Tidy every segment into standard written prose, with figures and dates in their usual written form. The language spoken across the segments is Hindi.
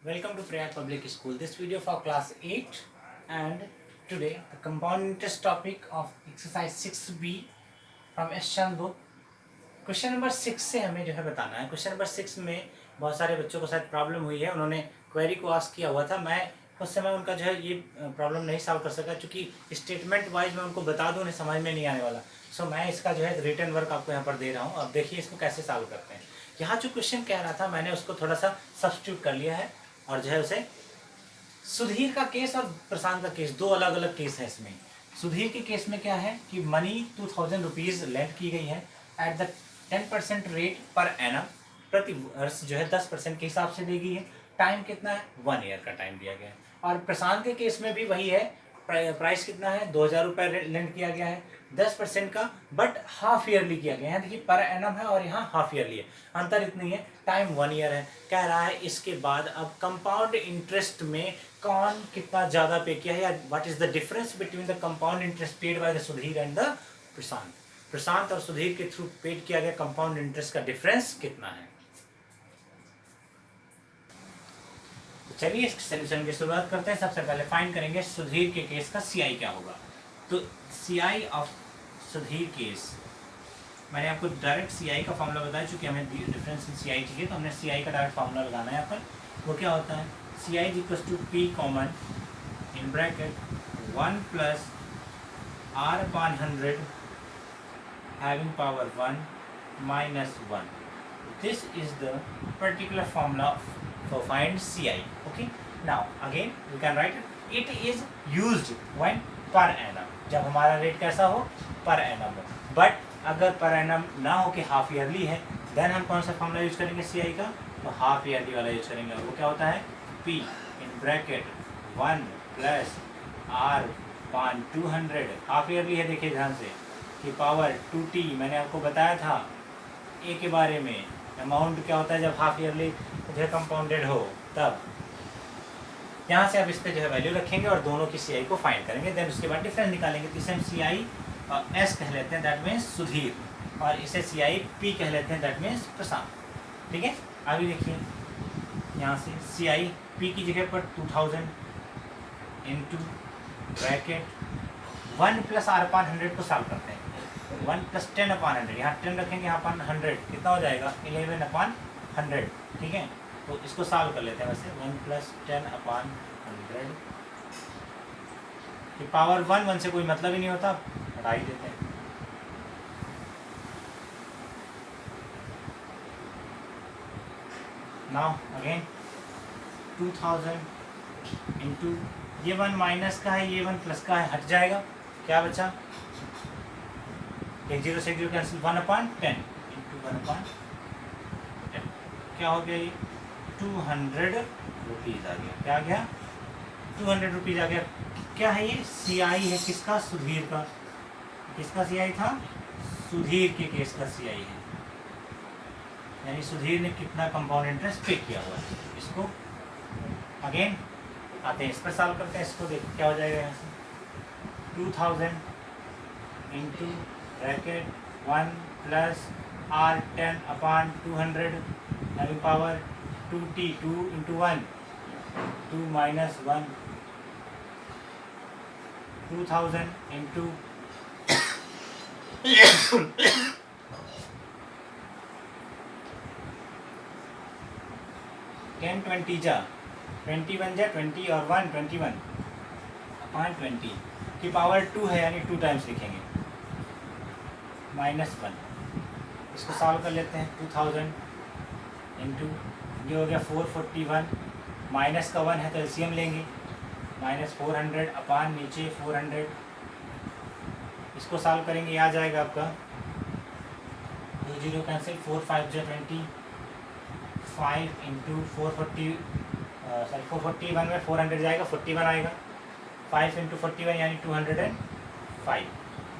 Welcome to Prayag Public School. This video for class 8 and today the compound interest topic of exercise 6b from S Chandok. Question number 6 से हमें जो है बताना है. क्वेश्चन नंबर 6 में बहुत सारे बच्चों को शायद प्रॉब्लम हुई है. उन्होंने क्वेरी को आस्क किया हुआ था. मैं उस समय उनका जो है ये प्रॉब्लम नहीं सॉल्व कर सका क्योंकि स्टेटमेंट वाइज मैं उनको बता दूं उन्हें समझ में नहीं आने वाला. सो मैं इसका जो है रिटन वर्क आपको यहाँ पर दे रहा हूँ. अब देखिए इसको कैसे सॉल्व करते हैं. यहाँ जो क्वेश्चन कह रहा था मैंने उसको थोड़ा सा सब्स्टिट्यूट कर लिया है और जो है उसे सुधीर का केस और प्रशांत का केस दो अलग अलग केस है. इसमें सुधीर के केस में क्या है कि मनी 2000 रुपीज़ लेंड की गई है at the 10% rate per annum. प्रति वर्ष जो है 10% के हिसाब से दी गई है. टाइम कितना है? 1 ईयर का टाइम दिया गया है. और प्रशांत के केस में भी वही है. प्राइस कितना है? 2000 रुपये लेंड किया गया है 10% का, बट हाफ ईयरली किया गया है. देखिए पर एनम है और यहाँ हाफ ईयरली है. अंतर इतनी है. टाइम 1 ईयर है. कह रहा है इसके बाद अब कंपाउंड इंटरेस्ट में कौन कितना ज़्यादा पे किया है या what is the difference between the compound interest paid by the Sudhir and the Prashant. Prashant और सुधीर के थ्रू पेड किया गया कंपाउंड इंटरेस्ट का डिफरेंस कितना है. तो चलिए इस सॉल्यूशन की शुरुआत करते हैं. सबसे पहले फाइंड करेंगे सुधीर के केस का सीआई क्या होगा. तो सीआई ऑफ सुधीर केस मैंने आपको डायरेक्ट सीआई का फॉर्मूला बताया. चूंकि हमें डिफरेंस इन सीआई चाहिए तो हमने सीआई का डायरेक्ट फॉर्मूला लगाना है यहाँ पर. वो क्या होता है? CI is equal to P common in bracket 1 plus r upon 100 having power 1 minus 1. This is the particular formula for find CI. Okay. Now again we can write it. It is used when per annum. जब हमारा रेट कैसा हो? पर एनम हो. बट अगर पर एनम ना हो कि हाफ ईयरली है देन हम कौन सा फॉर्मूला यूज करेंगे सीआई का? तो हाफ ईयरली वाला यूज करेंगे. और वो क्या होता है? P इन ब्रैकेट 1 प्लस R पान 200. हाफ ईयरली है. देखिए ध्यान से कि पावर 2t. मैंने आपको बताया था ए के बारे में. अमाउंट क्या होता है जब हाफ ईयरली जो है कंपाउंडेड हो तब. यहाँ से अब इस पे जो है वैल्यू रखेंगे और दोनों की सीआई को फाइंड करेंगे. देन उसके बाद डिफरेंस निकालेंगे. तो इसे हम सीआई एस कह लेते हैं, दैट मीन्स सुधीर, और इसे सीआई पी कह लेते हैं, दैट मीन्स प्रशांत. ठीक है. अभी देखिए यहाँ से सीआई पी की जगह पर 2000 into bracket 1 plus R upon 100 को सॉल्व करते हैं. 1 प्लस 10 अपान 100. यहाँ 10 रखेंगे, यहाँ अपान 100 कितना हो जाएगा? 11 अपान 100. ठीक है. तो इसको सॉल्व कर लेते हैं. वैसे 1 प्लस 10 अपान 100 कि पावर 1 से कोई मतलब ही नहीं होता, हटा ही देते हैं. नाउ अगेन 2000 इंटू ये 1 माइनस का है, ये 1 प्लस का है, हट जाएगा. क्या बचा? एक 0 से 0 कैंसिल. 1 अपान 10 इंटू 1 अपान 10 क्या हो गया? ये 200 रुपीज़ आ गया. क्या आ गया? 200 रुपीज़ आ गया. क्या है ये? सीआई है. किसका? सुधीर का. किसका सीआई था? सुधीर के केस का सीआई है. यानी सुधीर ने कितना कंपाउंड इंटरेस्ट पे किया हुआ है. इसको अगेन आते हैं, इस पर सॉल्व करते हैं. इसको देख क्या हो जाएगा. यहाँ से 2000 इंटू ब्रैकेट 1 प्लस R 10 अपान 200 having power 2t 2 into 1 2 minus 1 2000 into 10 20 जा 21 जा 20 और 1 21 अपान 20 की पावर 2 है यानी 2 टाइम्स लिखेंगे माइनस 1. इसको सॉल्व कर लेते हैं. 2000 इंटू ये हो गया 441 माइनस का 1 है तो एलसीएम लेंगे. माइनस 400 अपान नीचे 400. इसको सॉल्व करेंगे. आ जाएगा आपका 2 0 कैंसिल. 4 5 जो 25 इंटू 441 में 400 जाएगा 41 आएगा. 5 इंटू 41 यानी 205.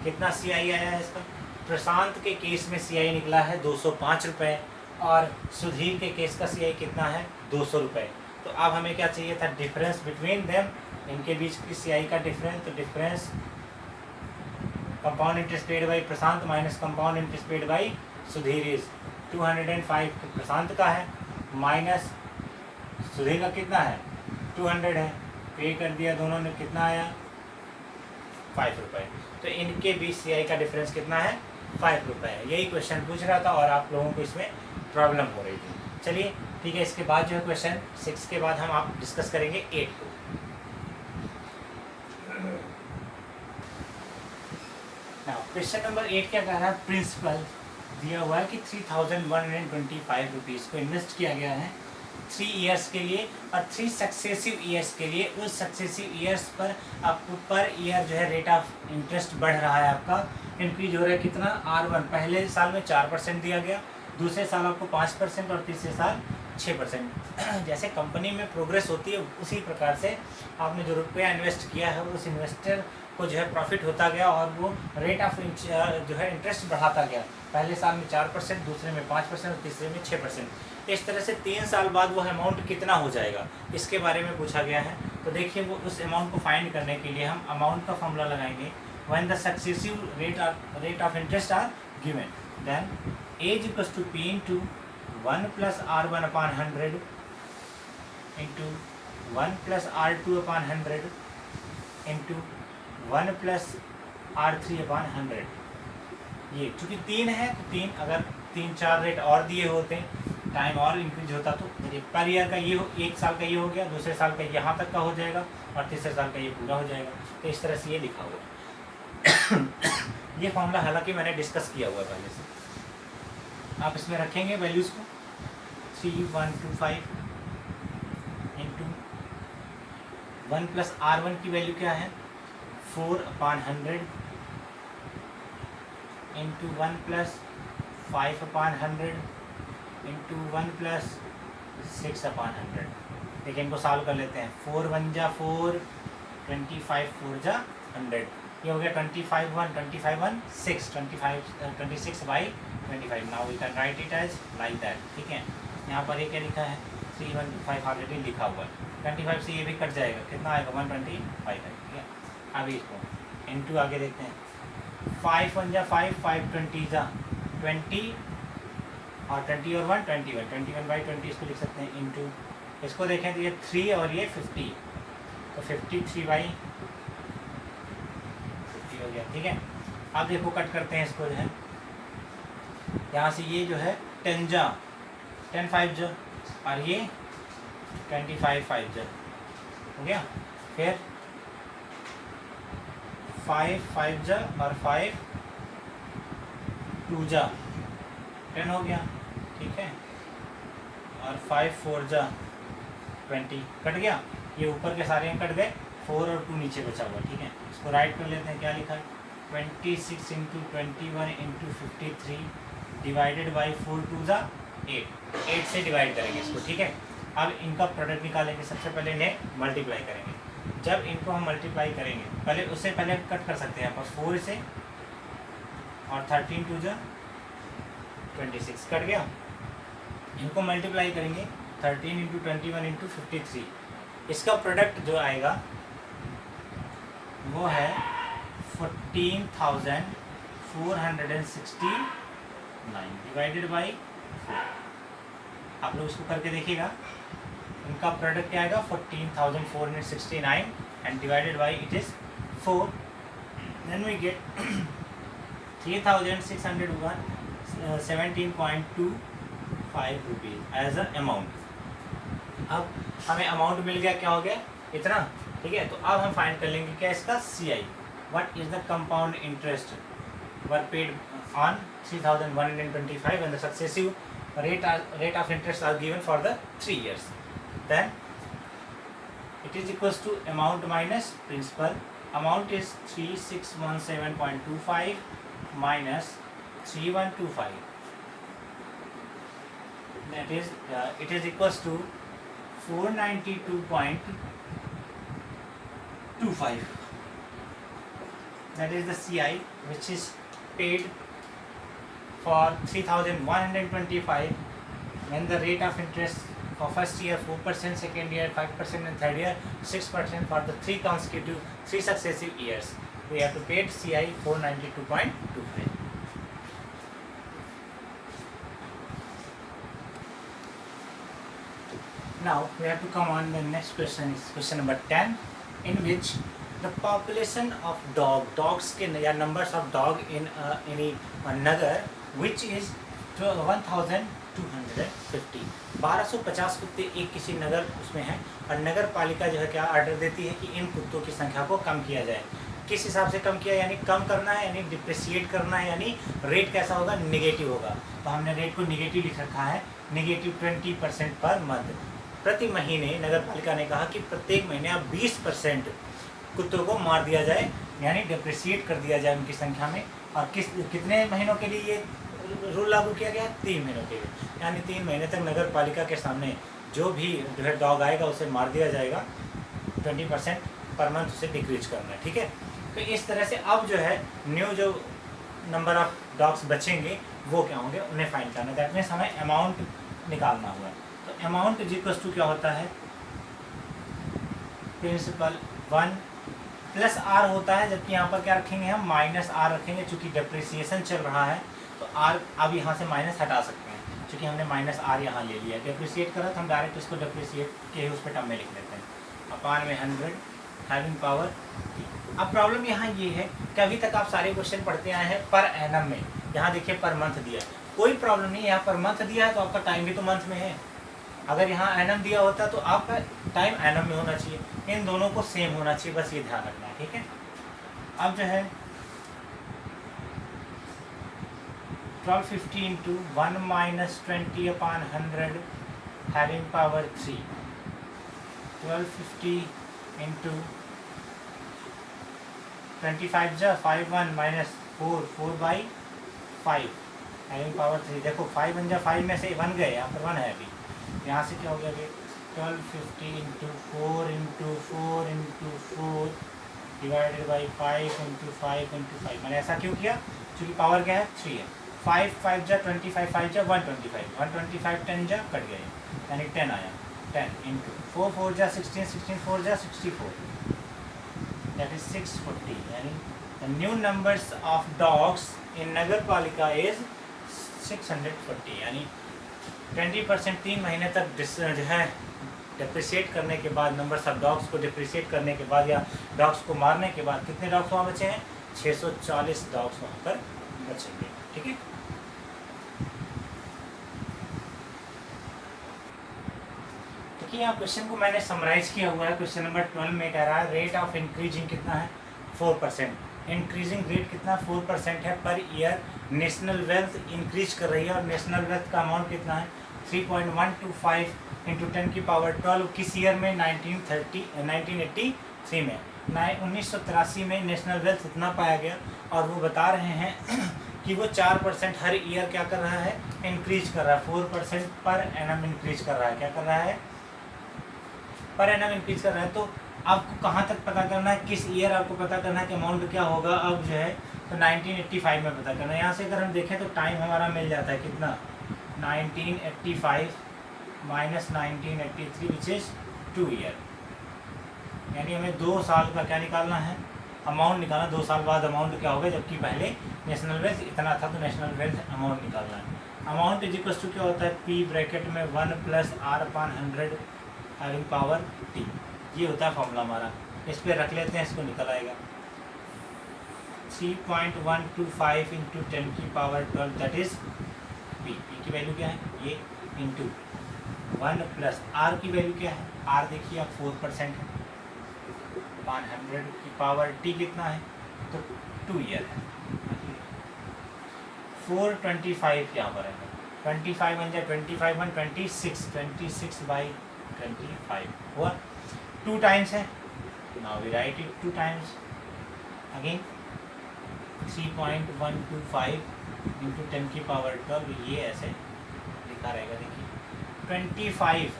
कितना सीआई आया है इसका? प्रशांत के केस में सीआई निकला है 205 रुपये और सुधीर के केस का सीआई कितना है? 200 रुपये. तो अब हमें क्या चाहिए था? Difference between them. इनके बीच की सीआई का डिफरेंस. तो difference compound interest paid by Prashant minus compound interest paid by Sudhir is 205 प्रशांत का है माइनस सुधीर का कितना है 200 है, पे कर दिया दोनों ने, कितना आया 5 रुपये। तो इनके बीच CI का डिफरेंस कितना है 5 रुपये है। यही क्वेश्चन पूछ रहा था और आप लोगों को इसमें प्रॉब्लम हो रही थी। चलिए ठीक है, इसके बाद जो है क्वेश्चन 6 के बाद हम आप डिस्कस करेंगे 8 को। क्वेश्चन नंबर 8 क्या कह रहा है, प्रिंसिपल दिया हुआ है कि 3125 रुपीज़ को इन्वेस्ट किया गया है 3 ईयर्स के लिए और 3 सक्सेसिव ईयर्स के लिए। उस सक्सेसिव ईयर्स पर आपको पर ईयर जो है रेट ऑफ इंटरेस्ट बढ़ रहा है, आपका इंक्रीज हो रहा है कितना R1। पहले साल में 4% दिया गया, दूसरे साल आपको 5% और तीसरे साल 6%। जैसे कंपनी में प्रोग्रेस होती है उसी प्रकार से आपने जो रुपया इन्वेस्ट किया है उस इन्वेस्टर को जो है प्रॉफिट होता गया और वो रेट ऑफ जो है इंटरेस्ट बढ़ाता गया। पहले साल में 4%, दूसरे में 5% और तीसरे में 6%। इस तरह से 3 साल बाद वो अमाउंट कितना हो जाएगा इसके बारे में पूछा गया है। तो देखिए वो उस अमाउंट को फाइंड करने के लिए हम अमाउंट का फॉर्मूला लगाएंगे। When the successive rate of interest are given then A equals to P into 1 + R1 upon 100 into 1 + R2 upon 100 into 1 + R3 upon 100। ये चूँकि 3 है तो 3, अगर 3-4 रेट और दिए होते, टाइम और इंक्रीज होता तो पर ईयर का ये एक साल का ये हो गया, दूसरे साल का यहाँ तक का हो जाएगा और तीसरे साल का ये पूरा हो जाएगा। तो इस तरह से ये लिखा हुआ है। ये फॉर्मूला हालांकि मैंने डिस्कस किया हुआ है पहले से। आप इसमें रखेंगे वैल्यूज़ को 3125 इंटू 1 + R1 की वैल्यू क्या है 4 upon 100 into 1 + 5 upon 100 into 1 + 6 upon 100। देखिए इनको सॉल्व कर लेते हैं। 4 × 1 = 4, 25 4 × 100। ये हो गया 25 1 25 1 6 26/25। Now we can write it as like that. ठीक है, यहाँ पर ये क्या लिखा है 3125 ऑलरेडी लिखा हुआ है। 25 से ये भी कट जाएगा, कितना आएगा 125 है। ठीक है, अभी इसको इंटू आगे देखते हैं। 5 × 1 = 5, 5 20 = 20 और 20 और 1 21, 21/20 इसको लिख सकते हैं। इंटू इसको देखें तो ये 3 और ये 50, तो 53/50 हो गया। ठीक है, अब देखो कट करते हैं इसको जो है, यहाँ से ये जो है 10 जा 10 5 जा और ये 25 5 जा हो गया। फिर 5 5 जा और 5 2 जा 10 हो गया। ठीक है, और 5 4 जा 20 कट गया। ये ऊपर के सारे कट गए, 4 और 2 नीचे बचा हुआ। ठीक है, इसको राइट कर लेते हैं। क्या लिखा है 26 × 21 × 53 डिवाइडेड बाई 4 2 जा 8 से डिवाइड करेंगे इसको। ठीक है, अब इनका प्रोडक्ट निकालेंगे। सबसे पहले इन्हें मल्टीप्लाई करेंगे। जब इनको हम मल्टीप्लाई करेंगे, पहले उससे पहले कट कर सकते हैं। पर 4 से और 13 2 जा 26 कट गया। इनको मल्टीप्लाई करेंगे 13 × 21 × 53। इसका प्रोडक्ट जो आएगा वो है 14,469 डिवाइडेड बाई 4। आप लोग इसको करके देखिएगा। इनका प्रोडक्ट क्या आएगा 14,469 and divided by it is 4। Then we get 3,617.25 rupees as a amount. अब हमें अमाउंट मिल गया, क्या हो गया इतना। ठीक है, तो अब हम फाइंड कर लेंगे क्या इसका CI, what is the compound interest were paid on 3,125 and the successive rate of interest are given for the 3 years. Then it is equals to amount minus principal. Amount is 3617.25 minus 3125. That is it is equals to 492.25. That is the CI which is paid for 3,125 when the rate of interest for first year 4%, second year 5% and third year 6% for the 3 successive years. We have to pay CI 492.25. Now we have to come on the next question. Is question number 10, in which the population of dogs के या numbers of dog in any nagar which is 1250 1250 कुत्ते एक किसी नगर उसमें हैं और नगर पालिका जो है क्या ऑर्डर देती है कि इन कुत्तों की संख्या को कम किया जाए। किस हिसाब से कम किया, यानी कम करना है, यानी डिप्रिसिएट करना है, यानी रेट कैसा होगा, निगेटिव होगा। तो हमने रेट को निगेटिव लिख रखा है, निगेटिव 20% पर मंथ। प्रति महीने नगर पालिका ने कहा कि प्रत्येक महीने आप 20% कुत्तों को मार दिया जाए, यानी डिप्रिसिएट कर दिया जाए उनकी संख्या में। और कितने महीनों के लिए ये रूल लागू किया गया, 3 महीनों के लिए, यानी 3 महीने तक नगर पालिका के सामने जो भी जो है डॉग आएगा उसे मार दिया जाएगा। 20% पर मंथ उसे डिक्रीज करना है, ठीक है। तो इस तरह से अब जो है न्यू जो नंबर ऑफ डॉग्स बचेंगे वो क्या होंगे, उन्हें फाइंड करना। दैट मीन्स हमें अमाउंट निकालना हुआ। तो अमाउंट इज इक्वल टू क्या होता है, प्रिंसिपल 1 प्लस आर होता है, जबकि यहाँ पर क्या रखेंगे हम, माइनस आर रखेंगे। चूँकि डिप्रिसिएशन चल रहा है तो आर अब यहाँ से माइनस हटा सकते हैं, क्योंकि हमने माइनस आर यहाँ ले लिया है। डिप्रिसिएट करा तो हम डायरेक्ट इसको डिप्रिसिएट के उस पर टर्म में लिख लेते हैं, अपान में 100 हैविंग पावर। अब प्रॉब्लम यहाँ ये है कि अभी तक आप सारे क्वेश्चन पढ़ते आए हैं पर एनम में, यहाँ देखिए पर मंथ दिया है, कोई प्रॉब्लम नहीं है। यहाँ पर मंथ दिया है तो आपका टाइम भी तो मंथ में है। अगर यहाँ एनम दिया होता तो आपका टाइम एनम में होना चाहिए, इन दोनों को सेम होना चाहिए, बस ये ध्यान रखना है, ठीक है। अब जो है 1250 इंटू 1 माइनस 20 अपान 100 हैविंग पावर 3, 1250 इंटू 25 जा 5 1 माइनस 4 4 बाई 5 हैविंग पावर 3। देखो 5 1 जा 5 में से 1 गए, यहाँ पर 1 है अभी, यहाँ से क्या हो गया, 1250 into 4 into 4 into 4 divided by 5 into 5 into 5। मैंने ऐसा क्यों किया, क्योंकि पावर क्या है, 3 है। 5 5 जा 25 5 जा 125 125 10 जा कट गए, यानी 10 आया। 10 इंटू 4 4 जा 16 16 4 जा 64, दैट इज 640। यानी the new numbers of dogs in nagar palika is 640, यानी 20% 3 महीने तक जो है डिप्रिसिएट करने के बाद, नंबर्स ऑफ डॉग्स को डिप्रिसिएट करने के बाद या डॉग्स को मारने के बाद कितने डॉग्स वहाँ बचे हैं, 640 डॉग्स वहाँ पर बचेंगे, ठीक है। देखिए यहाँ क्वेश्चन को मैंने समराइज किया हुआ है। क्वेश्चन नंबर 12 में कह रहा है रेट ऑफ इंक्रीजिंग कितना है, 4%। इंक्रीजिंग रेट कितना, 4% है per year. National wealth increase कर रही है और नेशनल वेल्थ का अमाउंट कितना है, 3.125 इंटू 10 की पावर 12। किस ईयर में, 1983 में, 1983 में नेशनल वेल्थ इतना पाया गया। और वो बता रहे हैं कि वो 4% हर ईयर क्या कर रहा है, इंक्रीज कर रहा है। 4% पर एनम इंक्रीज कर रहा है, क्या कर रहा है, पर एनम इंक्रीज कर रहा है। तो आपको कहाँ तक पता करना है, किस ईयर आपको पता करना है कि अमाउंट क्या होगा। अब जो है तो 1985 में पता करना है। यहाँ से अगर हम देखें तो टाइम हमारा मिल जाता है कितना, 1985 माइनस 1983 विच इज़ 2 ईयर। यानी हमें 2 साल का क्या निकालना है, अमाउंट निकालना। 2 साल बाद अमाउंट क्या होगा, जबकि पहले नेशनल वेल्थ इतना था तो नेशनल वेल्थ अमाउंट निकालना है। अमाउंट इज इक्वल टू क्या होता है, पी ब्रैकेट में 1 plus R upon 100 having power T. ये होता है फॉर्मूला हमारा, इस पर रख लेते हैं, इसको निकल आएगा 3.125 इंटू 10 की power 12, that is P. P की वैल्यू क्या है, ये इंटू 1 प्लस आर की वैल्यू क्या है, आर देखिए आप 4% है, 100 की पावर टी कितना है, तो 2 ईयर है। 425 यहाँ पर है, 25 बन जाए 25 1 26 बाई 25 हुआ, 2 टाइम्स है। Now we write it 2 times again, 3.125 into 10 की पावर 12, ये ऐसे लिखा रहेगा। देखिए 25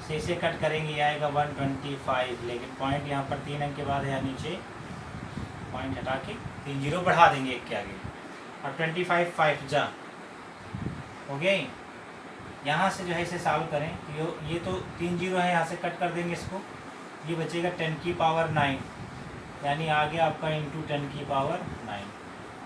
से इसे कट करेंगे, ये आएगा 125, लेकिन पॉइंट यहाँ पर 3 अंक के बाद है, नीचे पॉइंट हटा के 3 जीरो बढ़ा देंगे एक के आगे, और 25 5 जा हो गया। यहाँ से जो है इसे सॉल्व करें, ये तो 3 जीरो है, यहाँ से कट कर देंगे इसको, ये बचेगा 10 की पावर 9, यानी आगे आपका इंटू 10 की पावर 9।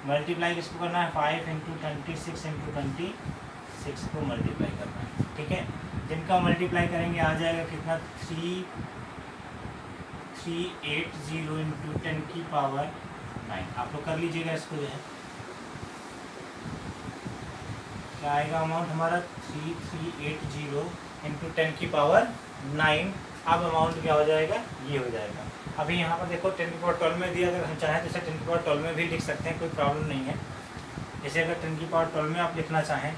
मल्टीप्लाई किसको करना है, 5 इंटू 26 इंटू 26 को मल्टीप्लाई करना है, ठीक है। तो इनका मल्टीप्लाई करेंगे, आ जाएगा कितना 3380 इंटू 10⁹ आप लोग कर लीजिएगा इसको जो है, क्या आएगा अमाउंट हमारा 3380 इंटू 10⁹ अब अमाउंट क्या हो जाएगा, ये हो जाएगा। अभी यहाँ पर देखो 10⁻12 में दिया, अगर हम चाहें तो इसे 10⁻12 में भी लिख सकते हैं, कोई प्रॉब्लम नहीं है। जैसे अगर 10⁻12 में आप लिखना चाहें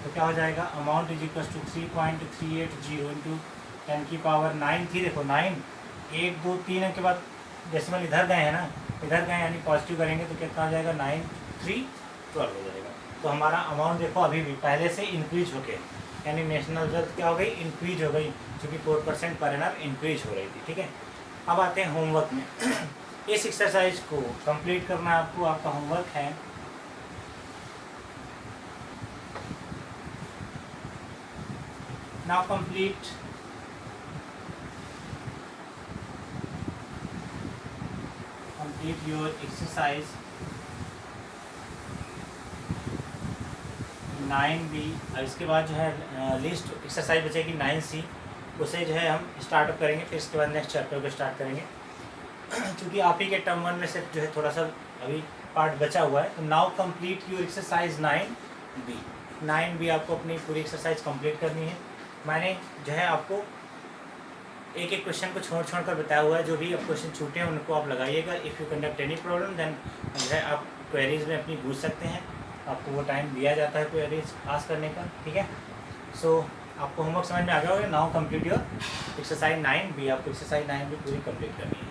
तो क्या हो जाएगा, amount is equal to 3.380 into 10⁹ थी, देखो 9 1 2 3 के बाद डेसिमल इधर गए हैं ना, इधर गए यानी पॉजिटिव करेंगे तो कितना हो जाएगा 9×3=12 हो जाएगा। तो हमारा अमाउंट देखो अभी भी पहले से इंक्रीज हो गए, यानी नेशनल वेल्थ क्या हो गई, इंक्रीज हो गई, क्योंकि 4% पर एनम इंक्रीज हो रही थी। ठीक है, अब आते हैं होमवर्क में। इस एक्सरसाइज को कंप्लीट करना है आपको, आपका होमवर्क है now complete your exercise 9B। और इसके बाद जो है लिस्ट एक्सरसाइज बचेगी 9C, उसे जो है हम स्टार्टअप करेंगे, फिर इसके बाद नेक्स्ट चैप्टर को स्टार्ट करेंगे। क्योंकि आप ही के टर्म 1 में से जो है थोड़ा सा अभी पार्ट बचा हुआ है। तो now complete your exercise 9B आपको अपनी पूरी एक्सरसाइज कंप्लीट करनी है। मैंने जो है आपको एक एक क्वेश्चन को छोड़ कर बताया हुआ है, जो भी अब क्वेश्चन छूटे हैं उनको आप लगाइएगा। If you conduct any problem then जो है आप क्वेरीज में अपनी पूछ सकते हैं, आपको वो टाइम दिया जाता है क्वेरीज आस्क करने का। ठीक है, सो आपको होमवर्क समझ में आ गया होगा। Now complete your exercise 9B, आपको एक्सरसाइज 9B पूरी कंप्लीट करनी है।